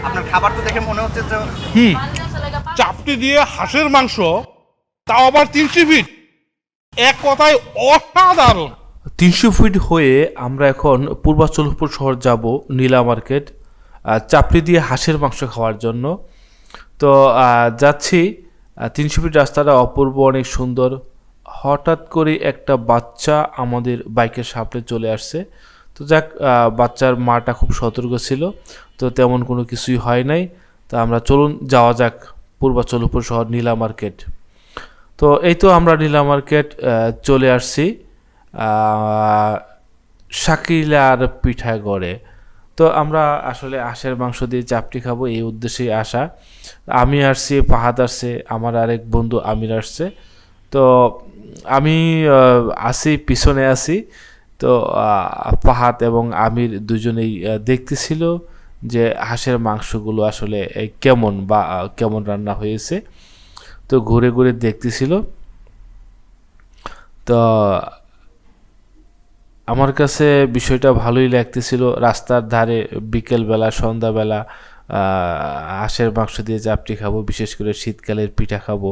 আপনার খাবার তো দেখে মনে হচ্ছে যে চাপটি দিয়ে হাঁসের মাংস, তাও আবার 300 ফিট, এক কথায় অসাধারণ। 300 ফিট হয়ে আমরা এখন পূর্বাচলপুর শহর যাব নীলা মার্কেট চাপড়ি দিয়ে হাঁসের মাংস খাওয়ার জন্য। তো যাচ্ছি। 300 ফিট রাস্তাটা অপূর্ব, অনেক সুন্দর। হঠাৎ করে একটা বাচ্চা আমাদের বাইকের সামনে চলে আসছে। তো যাক, বাচ্চার মাটা খুব সতর্ক ছিল, তো তেমন কোনো কিছুই হয় নাই। তো আমরা চলুন যাওয়া যাক পূর্বাচলপুর শহর নীলা মার্কেট। তো এই তো আমরা নীলা মার্কেট চলে আসছি শাকিলার পিঠাগড়ে। তো আমরা আসলে হাঁসের মাংস দিয়ে চাপটি খাবো এই উদ্দেশ্যেই আসা। আমি আসছি, ফাহাদ আসছে, আমার আরেক বন্ধু আমির আসছে। তো আমি আসি, পিছনে আছি। তো ফাহাদ এবং আমির দুজনেই দেখতেছিল যে হাঁসের মাংসগুলো আসলে কেমন বা কেমন রান্না হয়েছে। তো ঘুরে ঘুরে দেখতেছিল। তো আমার কাছে বিষয়টা ভালোই লাগতেছিল। রাস্তার ধারে বিকেলবেলা, সন্ধ্যাবেলা হাঁসের মাংস দিয়ে চাপটি খাবো, বিশেষ করে শীতকালের পিঠা খাবো।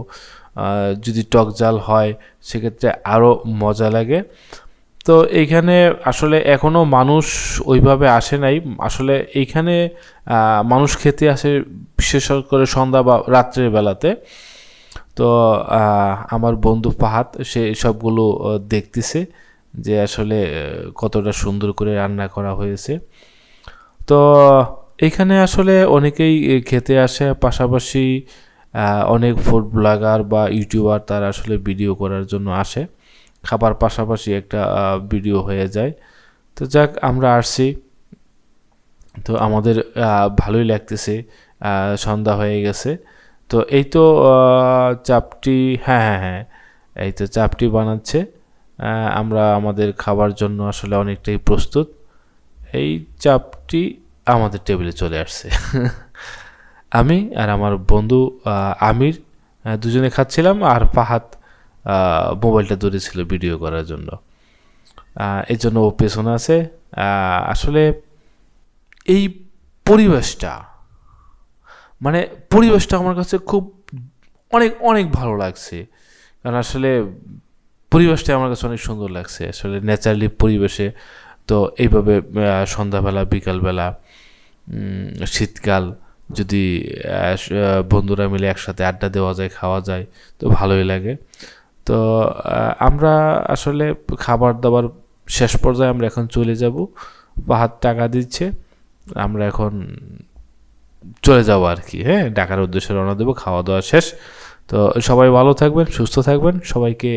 যদি টক জাল হয় সেক্ষেত্রে আরও মজা লাগে। তো এইখানে আসলে এখনও মানুষ ওইভাবে আসে নাই। আসলে এইখানে মানুষ খেতে আসে বিশেষ করে সন্ধ্যা বা রাত্রের বেলাতে। তো আমার বন্ধু ফাহাদ সে সবগুলো দেখতেছে যে আসলে কতটা সুন্দর করে রান্না করা হয়েছে। তো এইখানে আসলে অনেকেই খেতে আসে, পাশাপাশি অনেক ফুড ব্লগার বা ইউটিউবার তারা আসলে ভিডিও করার জন্য আসে। খাবার পাশাপাশি একটা ভিডিও হয়ে যায়। তো যাক, আমরা আসছি। তো আমাদের ভালোই লাগতেছে, সন্ধ্যা হয়ে গেছে। তো এই তো চাপটি, হ্যাঁ হ্যাঁ হ্যাঁ, এই তো চাপটি বানাচ্ছে। আমরা আমাদের খাবার জন্য আসলে অনেকটাই প্রস্তুত। এই চাপটি আমাদের টেবিলে চলে আসছে। আমি আর আমার বন্ধু আমির দুজনে খাচ্ছিলাম, আর ফাহাদ মোবাইলটা ধরেছিল ভিডিও করার জন্য। এই জন্য ও পেছনে আছে। আসলে এই পরিবেশটা, মানে পরিবেশটা আমার কাছে খুব অনেক অনেক ভালো লাগছে। কারণ আসলে পরিবেশটা আমার কাছে অনেক সুন্দর লাগছে, আসলে ন্যাচারালি পরিবেশে। তো এইভাবে সন্ধ্যাবেলা, বিকালবেলা, শীতকাল যদি বন্ধুরা মিলে একসাথে আড্ডা দেওয়া যায়, খাওয়া যায়, তো ভালোই লাগে। তো আমরা আসলে খাবার দাবার শেষ পর্যায়ে আমরা এখন চলে যাব। ফাহাদ টাকা দিচ্ছে, আমরা এখন চলে যাবো আর কি। হ্যাঁ, ঢাকার উদ্দেশ্যে রওনা দেবো, খাওয়া দাওয়া শেষ। তো সবাই ভালো থাকবেন, সুস্থ থাকবেন। সবাইকে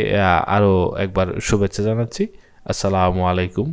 আরও একবার শুভেচ্ছা জানাচ্ছি। আসসালামু আলাইকুম।